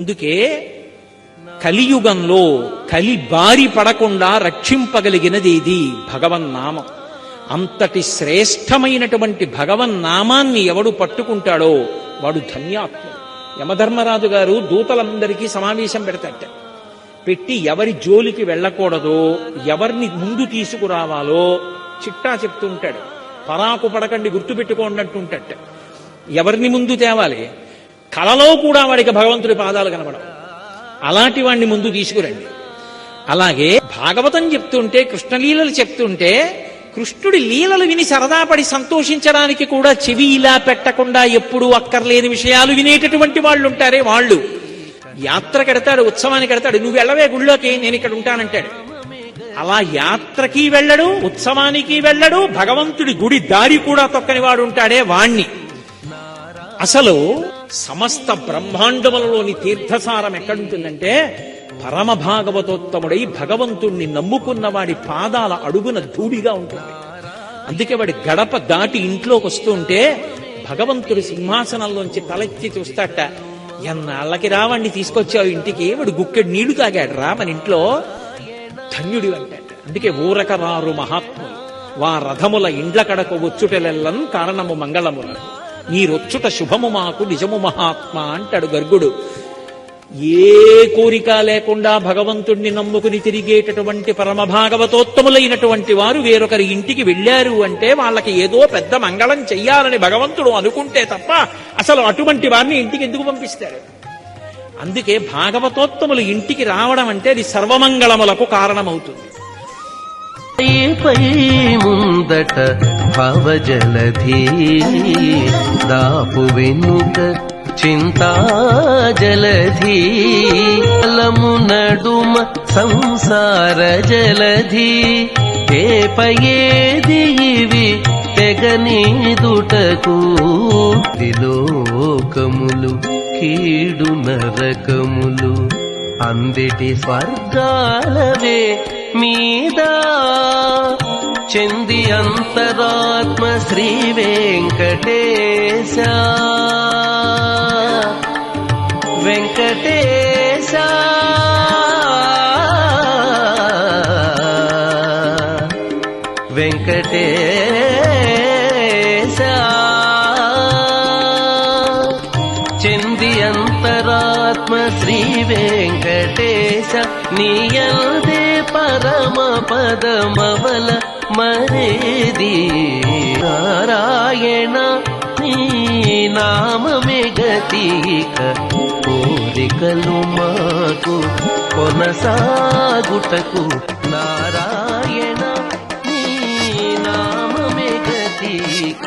అందుకే కలియుగంలో కలి బారి పడకుండా రక్షింపగలిగినది ఇది భగవన్నామం. అంతటి శ్రేష్టమైనటువంటి భగవన్నామాన్ని ఎవడు పట్టుకుంటాడో వాడు ధన్యాత్ముడు. యమధర్మరాజు గారు దూతలందరికీ సమావేశం పెడతాట. పెట్టి ఎవరి జోలికి వెళ్ళకూడదో, ఎవరిని ముందు తీసుకురావాలో చిట్టా చెప్తుంటాడు. పరాకు పడకండి, గుర్తుపెట్టుకోండి అంటుంటట. ఎవరిని ముందు తేవాలి? కలలో కూడా వాడికి భగవంతుడి పాదాలు కనబడవు. అలాంటి వాడిని ముందు తీసుకురండి. అలాగే భాగవతం చెప్తుంటే, కృష్ణలీలలు చెప్తుంటే, కృష్ణుడి లీలలు విని సరదాపడి సంతోషించడానికి కూడా చెవి ఇలా పెట్టకుండా ఎప్పుడూ అక్కర్లేని విషయాలు వినేటటువంటి వాళ్ళు ఉంటారే, వాళ్ళు యాత్రకెడతాడు, ఉత్సవానికి ఎడతాడు. నువ్వు వెళ్ళవే గుళ్ళోకి, నేను ఇక్కడ ఉంటానంటాడు. అలా యాత్రకి వెళ్ళడు, ఉత్సవానికి వెళ్ళడు, భగవంతుడి గుడి దారి కూడా తొక్కని వాడు ఉంటాడే వాణ్ణి. అసలు సమస్త బ్రహ్మాండములలోని తీర్థసారం ఎక్కడుంటుందంటే, పరమ భాగవతోత్తముడై భగవంతుణ్ణి నమ్ముకున్న వాడి పాదాల అడుగున ధూళిగా ఉంటుంది. అందుకే వాడి గడప దాటి ఇంట్లోకి వస్తుంటే భగవంతుడి సింహాసనంలోంచి తలెత్తి చూస్తాట. ఎన్నాళ్ళకి రావండి తీసుకొచ్చావు ఇంటికి, వాడు గుక్కెడు నీళ్లు తాగాడు రా మన ఇంట్లో, ధన్యుడి అంటాట. అందుకే ఊరక రారు మహాత్ములు వా రథముల ఇండ్ల కడకు వచ్చుటెలెల్లం కారణము మంగళములను, నీరొచ్చుట శుభము మాకు నిజము మహాత్మ అంటాడు గర్గుడు. ఏ కోరిక లేకుండా భగవంతుణ్ణి నమ్ముకుని తిరిగేటటువంటి పరమ భాగవతోత్తములైనటువంటి వారు వేరొకరి ఇంటికి వెళ్ళారు అంటే వాళ్ళకి ఏదో పెద్ద మంగళం చెయ్యాలని భగవంతుడు అనుకుంటే తప్ప అసలు అటువంటి వారిని ఇంటికి ఎందుకు పంపిస్తాడు? అందుకే భాగవతోత్తములు ఇంటికి రావడం అంటే అది సర్వమంగళములకు కారణమవుతుంది. పై ముందట భవజలధీ దాపు వెనుక చింతా జలధీ అలము నడుమ సంసార జలధీ ఏపయేది ఇవి తెగనీదుటకు త్రిలోకములు కీడు నరకములు అందిటి స్వర్గాలవే మీద చెంది అంతరాత్మ శ్రీ వెంకటేశ వెంకటేశ వెంకటేశ చెంది అంతరాత్మ శ్రీ వెంకటేశ నీయల్దే పరమ పదమవల మరేది నారాయణ నీ నామమే గతిక కోరికలు మాకు కొనసాగుటకు నారాయణ నీ నామమే గతిక